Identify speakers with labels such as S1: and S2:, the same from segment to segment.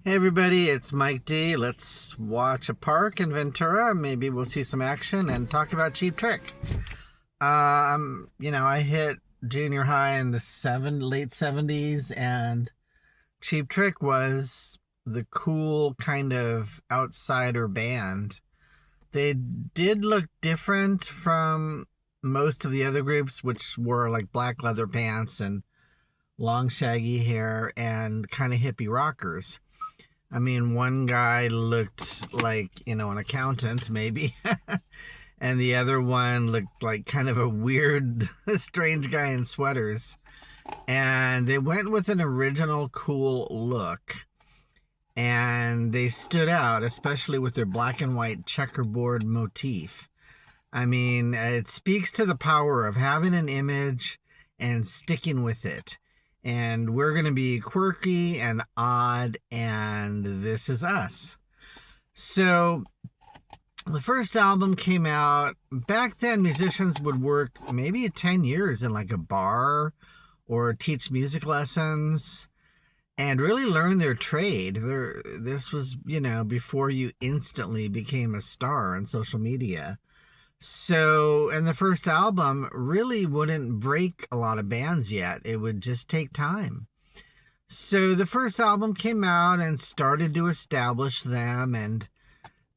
S1: Hey everybody, it's Mike D. Let's watch a park in Ventura. Maybe we'll see some action and talk about Cheap Trick. I hit junior high in the late 70s, and Cheap Trick was the cool kind of outsider band. They did look different from most of the other groups, which wore like black leather pants and long shaggy hair and kind of hippie rockers. I mean, one guy looked like, an accountant, maybe. And the other one looked like kind of a weird, strange guy in sweaters. And they went with an original, cool look. And they stood out, especially with their black and white checkerboard motif. I mean, it speaks to the power of having an image and sticking with it. And we're going to be quirky and odd, and this is us. So the first album came out. Back then, musicians would work maybe 10 years in like a bar or teach music lessons and really learn their trade. This was, before you instantly became a star on social media. So, and the first album really wouldn't break a lot of bands yet. It would just take time. So the first album came out and started to establish them, and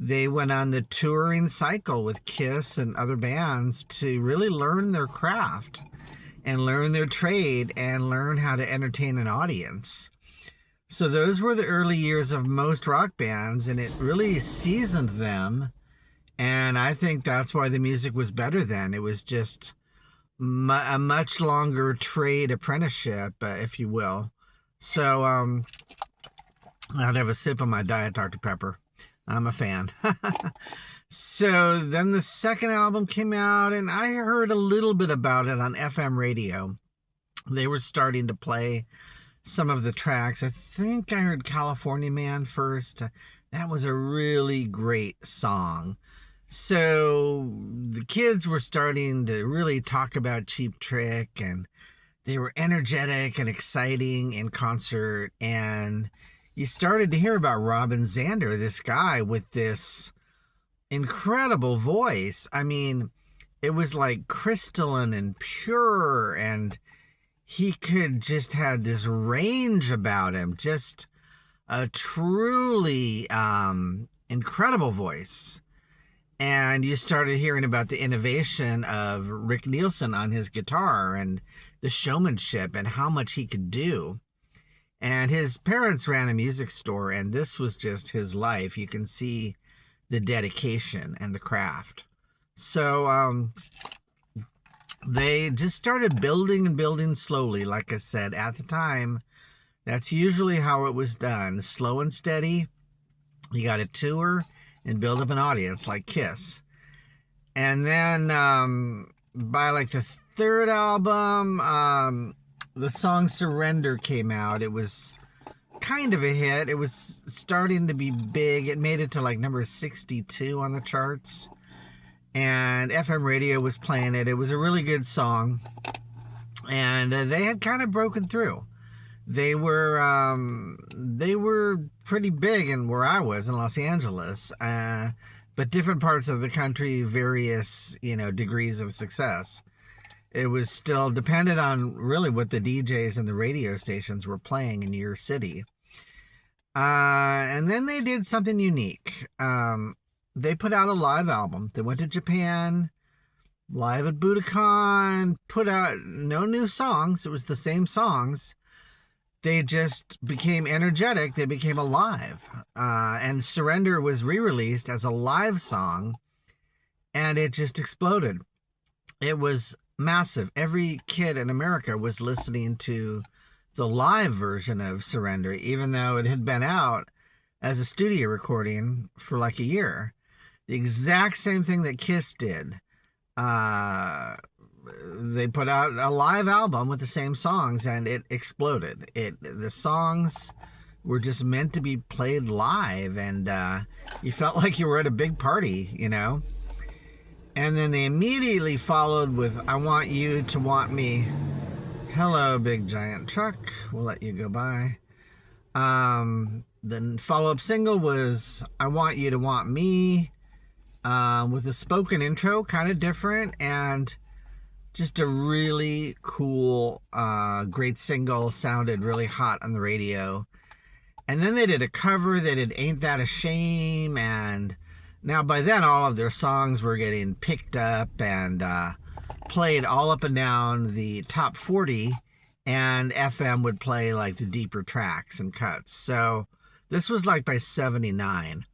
S1: they went on the touring cycle with Kiss and other bands to really learn their craft and learn their trade and learn how to entertain an audience. So those were the early years of most rock bands, and it really seasoned them. And I think that's why the music was better then. It was just a much longer trade apprenticeship, if you will. So I'd have a sip of my Diet Dr. Pepper. I'm a fan. So then the second album came out, and I heard a little bit about it on FM radio. They were starting to play some of the tracks. I think I heard California Man first. That was a really great song. So the kids were starting to really talk about Cheap Trick, and they were energetic and exciting in concert. And you started to hear about Robin Zander, this guy with this incredible voice. I mean, it was like crystalline and pure, and he could just had this range about him, just a truly incredible voice. And you started hearing about the innovation of Rick Nielsen on his guitar and the showmanship and how much he could do. And his parents ran a music store, and this was just his life. You can see the dedication and the craft. So they just started building and building slowly. Like I said, at the time, that's usually how it was done. Slow and steady. You got to tour and build up an audience like Kiss. And then by like the third album, the song Surrender came out. It was kind of a hit. It was starting to be big. It made it to like number 62 on the charts. And FM radio was playing it. It was a really good song. And they had kind of broken through. They were pretty big in where I was in Los Angeles, but different parts of the country, various, degrees of success. It was still dependent on really what the DJs and the radio stations were playing in your city. And then they did something unique. They put out a live album. They went to Japan, live at Budokan, put out no new songs. It was the same songs. They just became energetic. They became alive. And Surrender was re-released as a live song, and it just exploded. It was massive. Every kid in America was listening to the live version of Surrender, even though it had been out as a studio recording for like a year. The exact same thing that Kiss did. They put out a live album with the same songs, and it exploded. The songs were just meant to be played live, and you felt like you were at a big party, And then they immediately followed with I Want You to Want Me. Hello, big giant truck. We'll let you go by. The follow-up single was I Want You to Want Me, with a spoken intro, kind of different, and just a really cool, great single. Sounded really hot on the radio. And then they did a cover. They did Ain't That a Shame, and now by then all of their songs were getting picked up and played all up and down the top 40, and FM would play like the deeper tracks and cuts. So this was like by 79,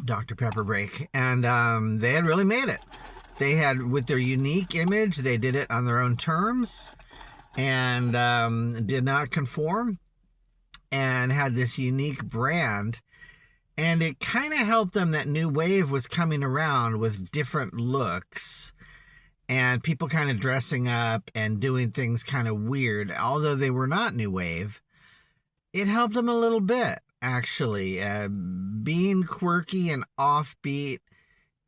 S1: Dr. Pepper break, and they had really made it. They had, with their unique image, they did it on their own terms and did not conform, and had this unique brand. And it kind of helped them that new wave was coming around with different looks and people kind of dressing up and doing things kind of weird. Although they were not new wave, it helped them a little bit, actually. Being quirky and offbeat,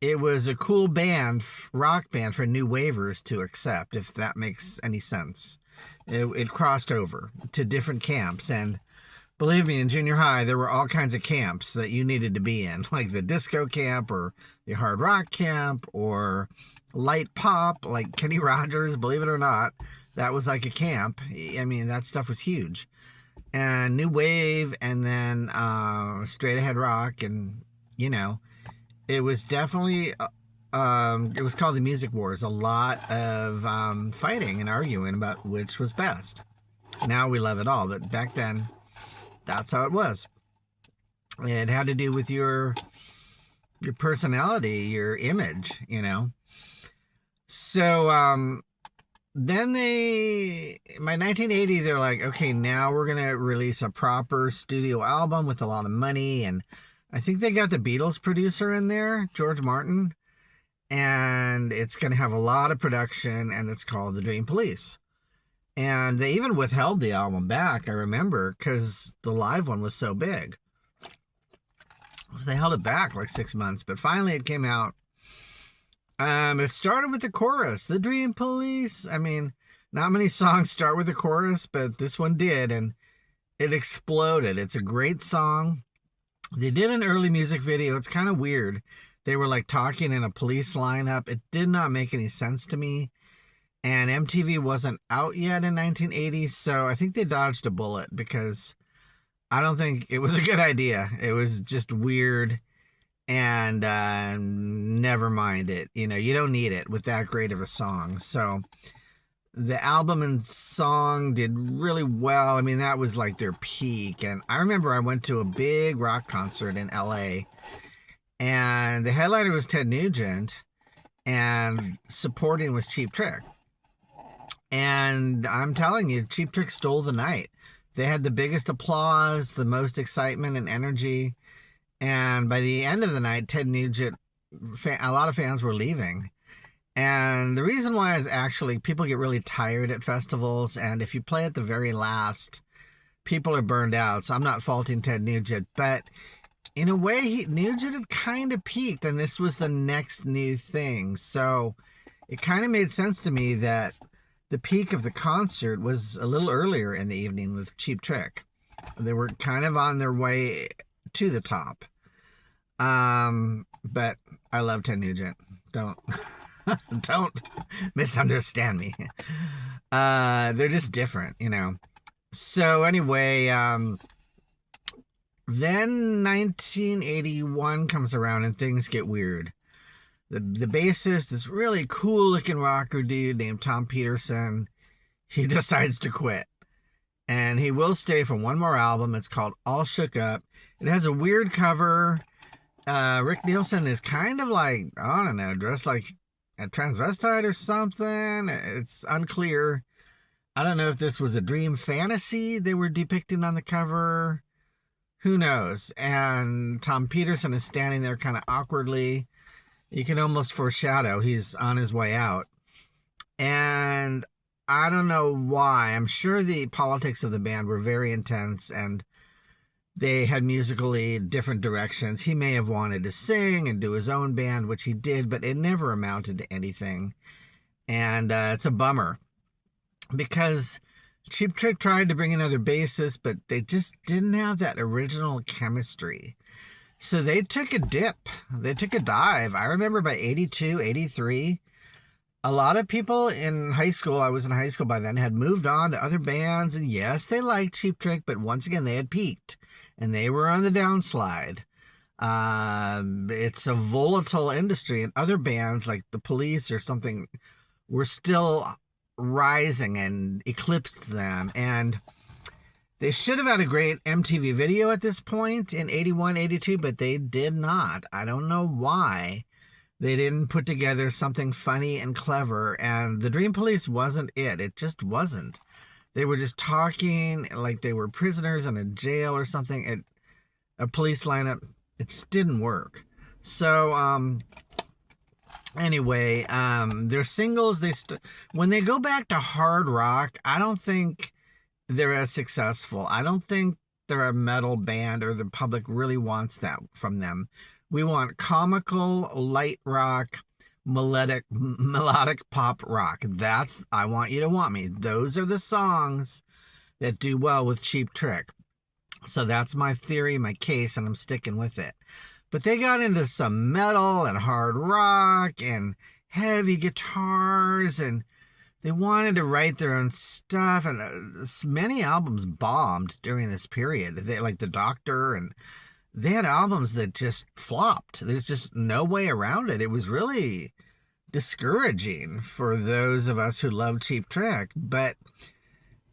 S1: it was a cool band, rock band for new wavers to accept, if that makes any sense. It crossed over to different camps, and believe me, in junior high, there were all kinds of camps that you needed to be in, like the disco camp or the hard rock camp or light pop, like Kenny Rogers, believe it or not. That was like a camp. I mean, that stuff was huge. And new wave, and then straight ahead rock, and, you know, it was definitely, it was called the Music Wars. A lot of fighting and arguing about which was best. Now we love it all, but back then, that's how it was. It had to do with your personality, your image, you know. So then by 1980, they're like, okay, now we're going to release a proper studio album with a lot of money. And I think they got the Beatles producer in there, George Martin. And it's going to have a lot of production, and it's called The Dream Police. And they even withheld the album back, I remember, because the live one was so big. So they held it back like 6 months, but finally it came out. It started with the chorus, The Dream Police. I mean, not many songs start with a chorus, but this one did, and it exploded. It's a great song. They did an early music video. It's kind of weird. They were like talking in a police lineup. It did not make any sense to me. And MTV wasn't out yet in 1980, so I think they dodged a bullet, because I don't think it was a good idea. It was just weird, and never mind it. You know, you don't need it with that great of a song. So the album and song did really well. I mean, that was like their peak. And I remember I went to a big rock concert in LA, and the headliner was Ted Nugent, and supporting was Cheap Trick. And I'm telling you, Cheap Trick stole the night. They had the biggest applause, the most excitement and energy. And by the end of the night, Ted Nugent, a lot of fans were leaving. And the reason why is actually people get really tired at festivals. And if you play at the very last, people are burned out. So I'm not faulting Ted Nugent. But in a way, Nugent had kind of peaked, and this was the next new thing. So it kind of made sense to me that the peak of the concert was a little earlier in the evening with Cheap Trick. They were kind of on their way to the top. But I love Ted Nugent. Don't misunderstand me. They're just different, you know. So anyway, then 1981 comes around and things get weird. The bassist, this really cool looking rocker dude named Tom Peterson, he decides to quit. And he will stay for one more album. It's called All Shook Up. It has a weird cover. Rick Nielsen is kind of like, I don't know, dressed like a transvestite or something. It's unclear. I don't know if this was a dream fantasy they were depicting on the cover. Who knows? And Tom Peterson is standing there kind of awkwardly. You can almost foreshadow he's on his way out. And I don't know why. I'm sure the politics of the band were very intense, and they had musically different directions. He may have wanted to sing and do his own band, which he did, but it never amounted to anything. And it's a bummer, because Cheap Trick tried to bring in other bassists, but they just didn't have that original chemistry. So they took a dip. They took a dive. I remember by 82, 83, a lot of people in high school, I was in high school by then, had moved on to other bands. And yes, they liked Cheap Trick, but once again, they had peaked and they were on the downslide. It's a volatile industry, and other bands like the Police or something were still rising and eclipsed them. And they should have had a great MTV video at this point in 81, 82, but they did not. I don't know why they didn't put together something funny and clever. And the Dream Police wasn't it. It just wasn't. They were just talking like they were prisoners in a jail or something. A police lineup. It just didn't work. So, anyway, their singles, when they go back to hard rock, I don't think they're as successful. I don't think they're a metal band, or the public really wants that from them. We want comical, light rock, melodic pop rock. That's I Want You to Want Me. Those are the songs that do well with Cheap Trick. So that's my theory, my case, and I'm sticking with it. But they got into some metal and hard rock and heavy guitars, and they wanted to write their own stuff. And many albums bombed during this period. They, like The Doctor, and they had albums that just flopped. There's just no way around it. It was really discouraging for those of us who love Cheap Trick, but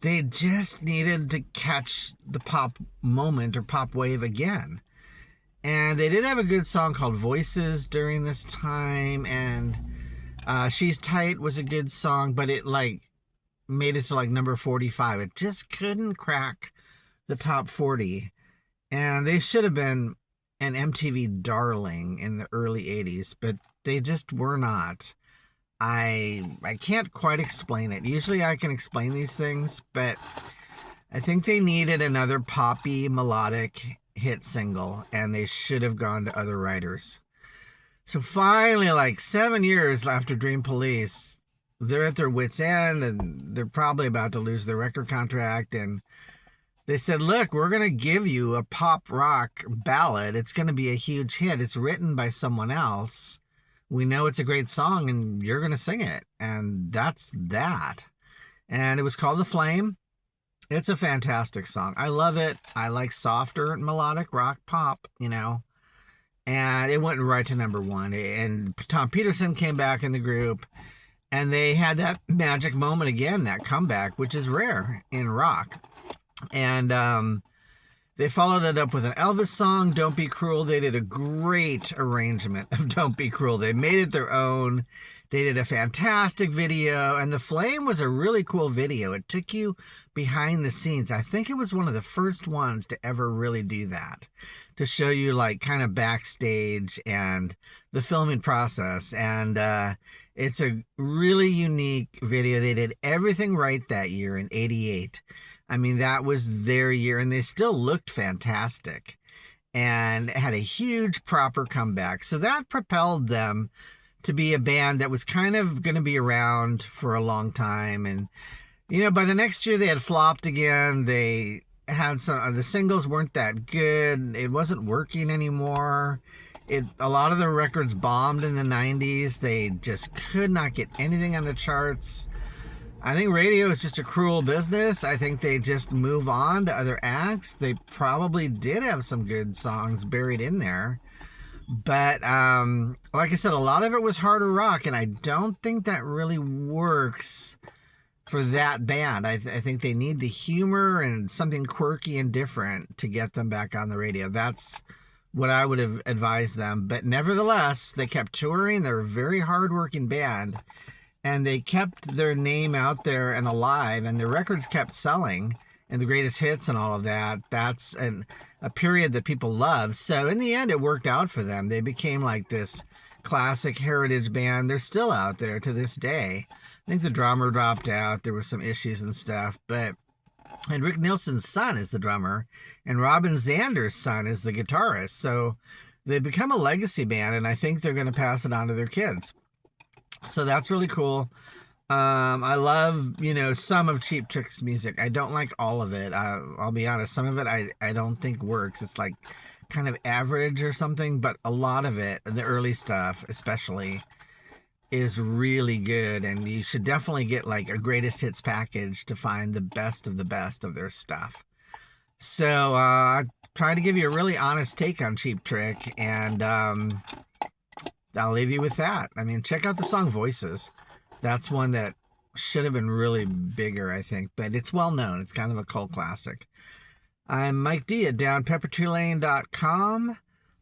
S1: they just needed to catch the pop moment or pop wave again. And they did have a good song called Voices during this time, and She's Tight was a good song, but it made it to number 45. It just couldn't crack the top 40. And they should have been an MTV darling in the early 80s, but they just were not. I can't quite explain it. Usually I can explain these things, but I think they needed another poppy, melodic hit single, and they should have gone to other writers. So finally, 7 years after Dream Police, they're at their wits' end, and they're probably about to lose their record contract, and they said, look, we're going to give you a pop rock ballad. It's going to be a huge hit. It's written by someone else. We know it's a great song, and you're going to sing it. And that's that. And it was called The Flame. It's a fantastic song. I love it. I like softer melodic rock pop, And it went right to number 1. And Tom Peterson came back in the group, and they had that magic moment again, that comeback, which is rare in rock. And they followed it up with an Elvis song, Don't Be Cruel. They did a great arrangement of Don't Be Cruel. They made it their own. They did a fantastic video, and The Flame was a really cool video. It took you behind the scenes. I think it was one of the first ones to ever really do that, to show you kind of backstage and the filming process. And it's a really unique video. They did everything right that year in 88. I mean, that was their year, and they still looked fantastic and had a huge proper comeback. So that propelled them to be a band that was kind of going to be around for a long time. And, by the next year they had flopped again. They had the singles weren't that good. It wasn't working anymore. A lot of the records bombed in the 90s. They just could not get anything on the charts. I think radio is just a cruel business. I think they just move on to other acts. They probably did have some good songs buried in there. But like I said, a lot of it was harder rock, and I don't think that really works for that band. I think they need the humor and something quirky and different to get them back on the radio. That's what I would have advised them. But nevertheless, they kept touring. They're a very hardworking band. And they kept their name out there and alive, and their records kept selling, and the greatest hits and all of that. That's a period that people love. So in the end, it worked out for them. They became this classic heritage band. They're still out there to this day. I think the drummer dropped out. There were some issues and stuff. And Rick Nielsen's son is the drummer, and Robin Zander's son is the guitarist. So they've become a legacy band, and I think they're going to pass it on to their kids. So that's really cool. I love, some of Cheap Trick's music. I don't like all of it. I'll be honest. Some of it I don't think works. It's like kind of average or something, but a lot of it, the early stuff especially, is really good. And you should definitely get like a greatest hits package to find the best of the best of their stuff. So I try to give you a really honest take on Cheap Trick, and I'll leave you with that. I mean, check out the song Voices. That's one that should have been really bigger, I think, but it's well known. It's kind of a cult classic. I'm Mike D at downpeppertreelane.com.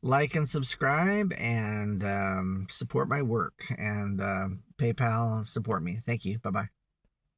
S1: Like and subscribe, and support my work, and PayPal support me. Thank you. Bye bye.